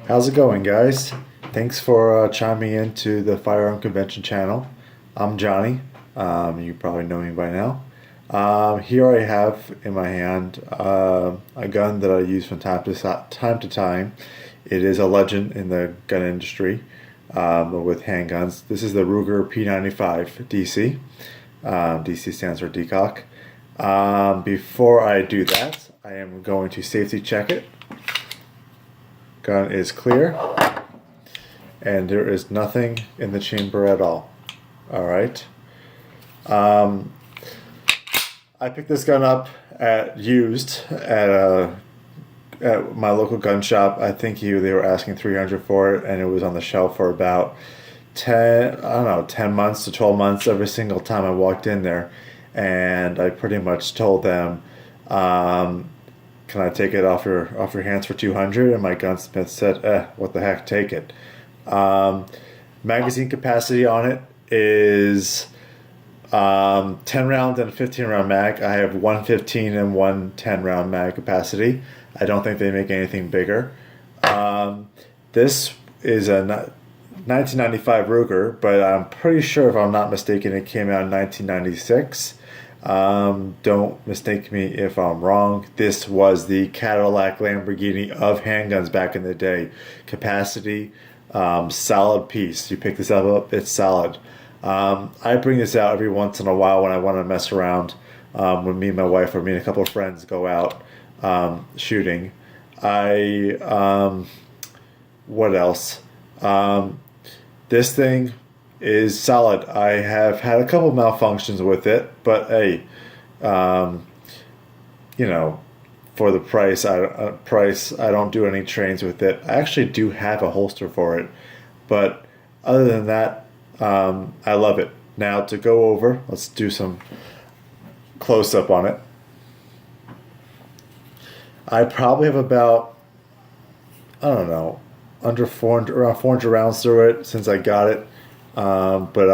How's it going, guys? Thanks for chiming into the Firearm Convention channel. I'm Johnny. You probably know me by now. Here I have in my hand a gun that I use from time to time. It is a legend in the gun industry with handguns. This is the Ruger P95 DC. DC stands for decock. Before I do that, I am going to safety check it. Gun is clear, and there is nothing in the chamber at all. All right. I picked this gun up used at my local gun shop. I think they were asking $300 for it, and it was on the shelf for about 10 months to 12 months every single time I walked in there, and I pretty much told them, can I take it off your hands for $200? And my gunsmith said, what the heck, take it. Magazine capacity on it is 10 round and a 15 round mag. I have one 15 and one 10 round mag capacity. I don't think they make anything bigger. This is a 1995 Ruger, but I'm pretty sure, if I'm not mistaken, it came out in 1996. Don't mistake me if I'm wrong. This was the Cadillac Lamborghini of handguns back in the day. Capacity, solid piece. You pick this up, it's solid. I bring this out every once in a while when I want to mess around. When me and my wife or me and a couple of friends go out shooting. What else? This thing is solid. I have had a couple malfunctions with it, but hey, for the price, I don't do any trains with it. I actually do have a holster for it, but other than that, I love it. Now to go over, let's do some close up on it. I probably have about, I don't know, around 400 rounds through it since I got it. But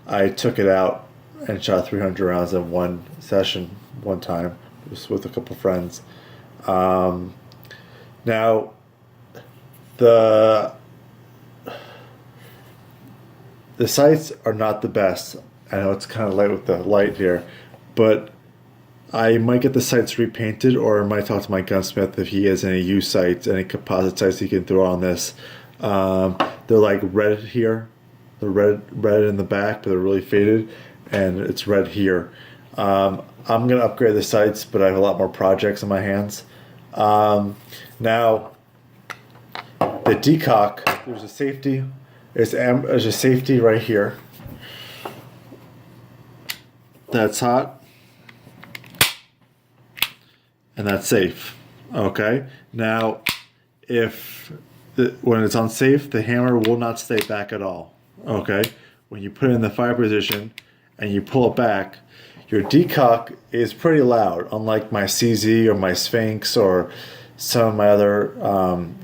I took it out and shot 300 rounds in one session, one time, just with a couple friends. Now, the sights are not the best. I know it's kind of light with the light here, but I might get the sights repainted, or I might talk to my gunsmith if he has any used sights, any composite sights he can throw on this. They're like red here. They're red in the back, but they're really faded, and it's red here. I'm going to upgrade the sights, but I have a lot more projects in my hands. Now, the decock, there's a safety. There's a safety right here. That's hot. And that's safe. Okay? Now, when it's unsafe, the hammer will not stay back at all. Okay? When you put it in the fire position and you pull it back, your decock is pretty loud, unlike my CZ or my Sphinx or some of my other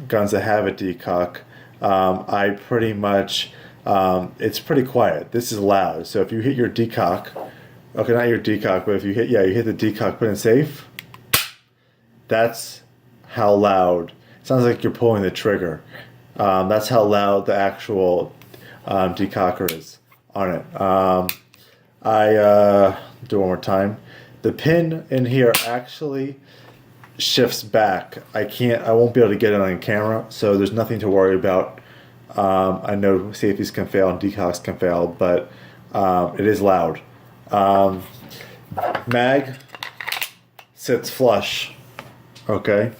guns that have a decock. I pretty much, it's pretty quiet. This is loud. So if you hit your decock, okay, not your decock, but if you hit the decock, put in safe, that's how loud. It sounds like you're pulling the trigger. That's how loud the actual decocker is on it. I do it one more time. The pin in here actually shifts back. I won't be able to get it on camera, so there's nothing to worry about. I know safeties can fail and decocks can fail, but it is loud. Mag sits flush. Okay,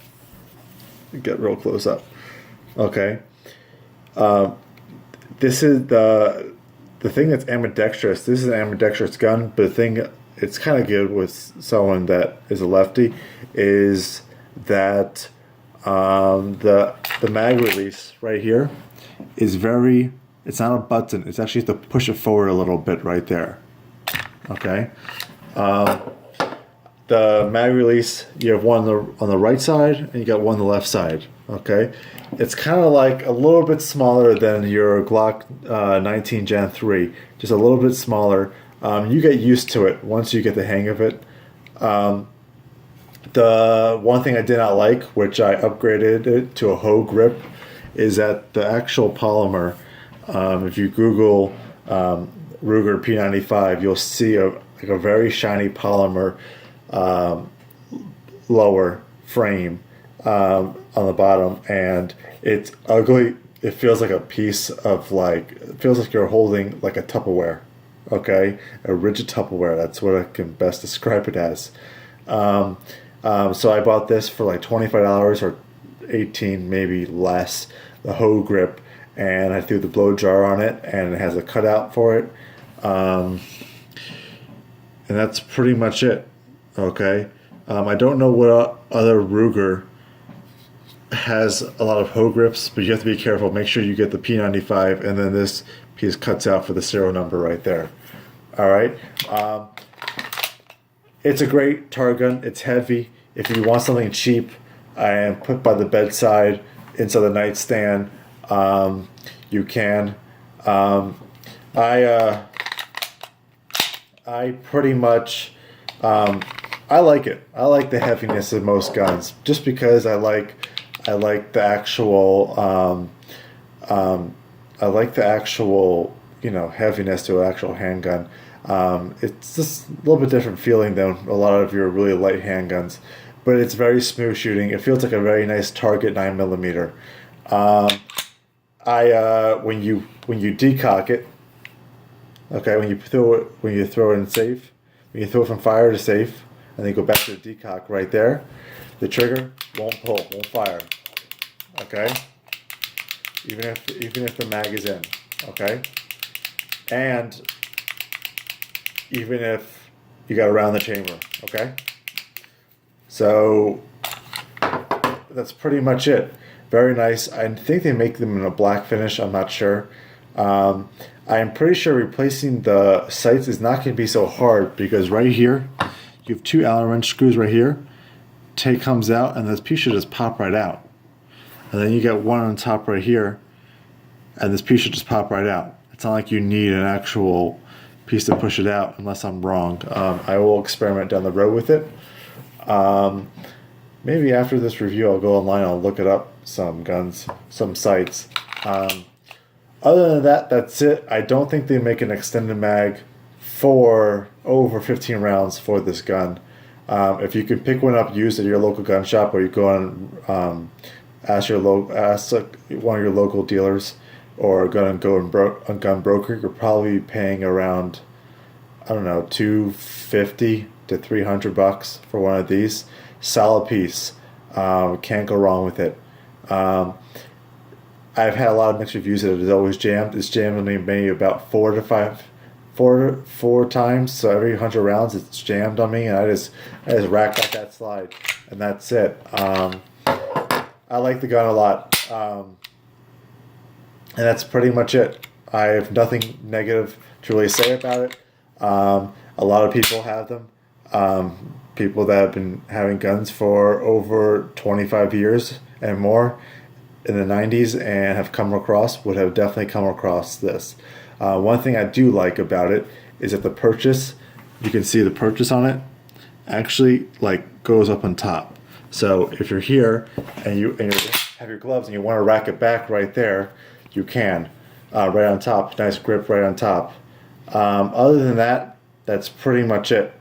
get real close up. Okay, this is the thing that's ambidextrous. This is an ambidextrous gun, but the thing it's kind of good with someone that is a lefty is that the mag release right here is it's not a button. It's actually to push it forward a little bit right there. Okay. The mag release, you have one on the right side and you got one on the left side. Okay, it's kind of like a little bit smaller than your Glock 19 Gen 3, just a little bit smaller. You get used to it once you get the hang of it. The one thing I did not like, which I upgraded it to a hoe grip, is that the actual polymer, if you Google Ruger P95, you'll see like a very shiny polymer lower frame on the bottom, and it's ugly. It feels like a piece of it feels like you're holding like a Tupperware, okay? A rigid Tupperware. That's what I can best describe it as. So I bought this for like $25 or 18, maybe less, the hoe grip, and I threw the blow jar on it, and it has a cutout for it. And that's pretty much it, okay? I don't know what other Ruger has a lot of hoe grips, but you have to be careful. Make sure you get the P95, and then this piece cuts out for the serial number right there. All right. It's a great target gun. It's heavy. If you want something cheap and put by the bedside, inside the nightstand, you can. I pretty much, I like it. I like the heaviness of most guns, just because I like the actual, heaviness to an actual handgun. It's just a little bit different feeling than a lot of your really light handguns, but it's very smooth shooting. It feels like a very nice target 9mm. When you decock it, okay, when you throw it in safe, when you throw it from fire to safe, and then go back to the decock right there, the trigger won't pull, won't fire. Okay, even if the mag is in, okay, and even if you got to round the chamber, okay. So that's pretty much it. Very nice. I think they make them in a black finish. I'm not sure. I'm pretty sure replacing the sights is not going to be so hard, because right here you have two Allen wrench screws right here. Take comes out, and this piece should just pop right out. And then you get one on top right here, and this piece should just pop right out. It's not like you need an actual piece to push it out, unless I'm wrong. I will experiment down the road with it. Maybe after this review, I'll go online, I'll look it up, some guns, some sights. Other than that, that's it. I don't think they make an extended mag for over 15 rounds for this gun. If you can pick one up used at your local gun shop, or you go on ask one of your local dealers, or a gun broker, you're probably paying around, I don't know, $250 to $300 for one of these. Solid piece. Can't go wrong with it. I've had a lot of mixed reviews that it is always jammed. It's jammed on me maybe about four times. So every 100 rounds, it's jammed on me, and I just rack back that slide, and that's it. I like the gun a lot, and that's pretty much it. I have nothing negative to really say about it. A lot of people have them. People that have been having guns for over 25 years and more in the 90s and have would have definitely come across this. One thing I do like about it is that the purchase, you can see the purchase on it, actually goes up on top. So if you're here and you have your gloves and you want to rack it back right there, you can, right on top. Nice grip right on top. Other than that, that's pretty much it.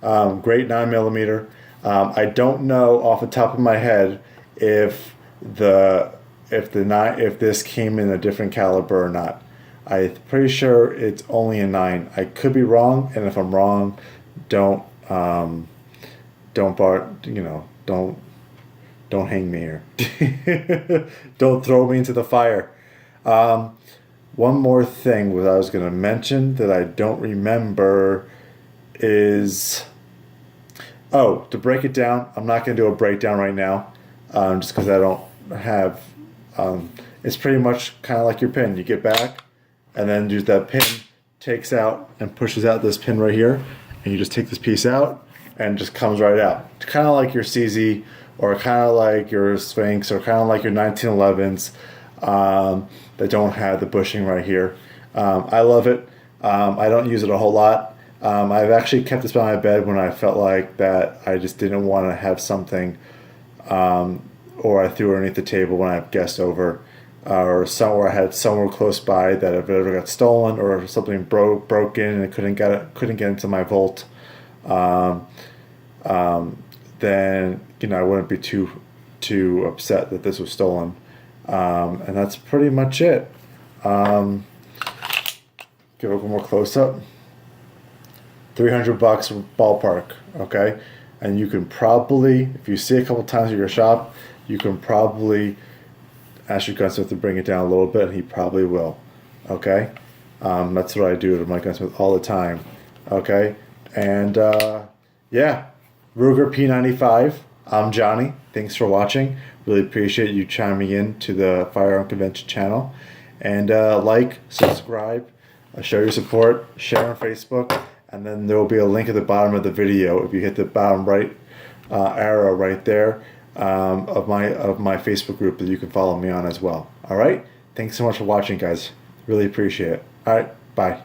Great 9mm. I don't know off the top of my head if this came in a different caliber or not. I'm pretty sure it's only a 9. I could be wrong, and if I'm wrong, don't hang me here. Don't throw me into the fire. One more thing I was going to mention that I don't remember is, to break it down. I'm not going to do a breakdown right now, just because I don't have. It's pretty much kind of like your pin. You get back, and then just that pin takes out and pushes out this pin right here, and you just take this piece out, and it just comes right out. It's kind of like your CZ, or kind of like your Sphinx, or kind of like your 1911s that don't have the bushing right here. I love it. I don't use it a whole lot. I've actually kept this by my bed when I felt like that I just didn't want to have something, or I threw it underneath the table when I have guests over. or somewhere I had somewhere close by that if it ever got stolen or if something broke in and it couldn't get into my vault, um, then I wouldn't be too upset that this was stolen. And that's pretty much it. Give it one more close up. $300 ballpark, okay? And you can probably, if you see it a couple times at your shop, you can probably ask your gunsmith to bring it down a little bit, and he probably will, okay? That's what I do to my gunsmith all the time, okay? And yeah, Ruger P95. I'm Johnny. Thanks for watching. Really appreciate you chiming in to the Firearm Convention channel. And like, subscribe, show your support, share on Facebook, and then there will be a link at the bottom of the video. If you hit the bottom right arrow right there of my Facebook group that you can follow me on as well. All right. Thanks so much for watching, guys. Really appreciate it. All right. Bye.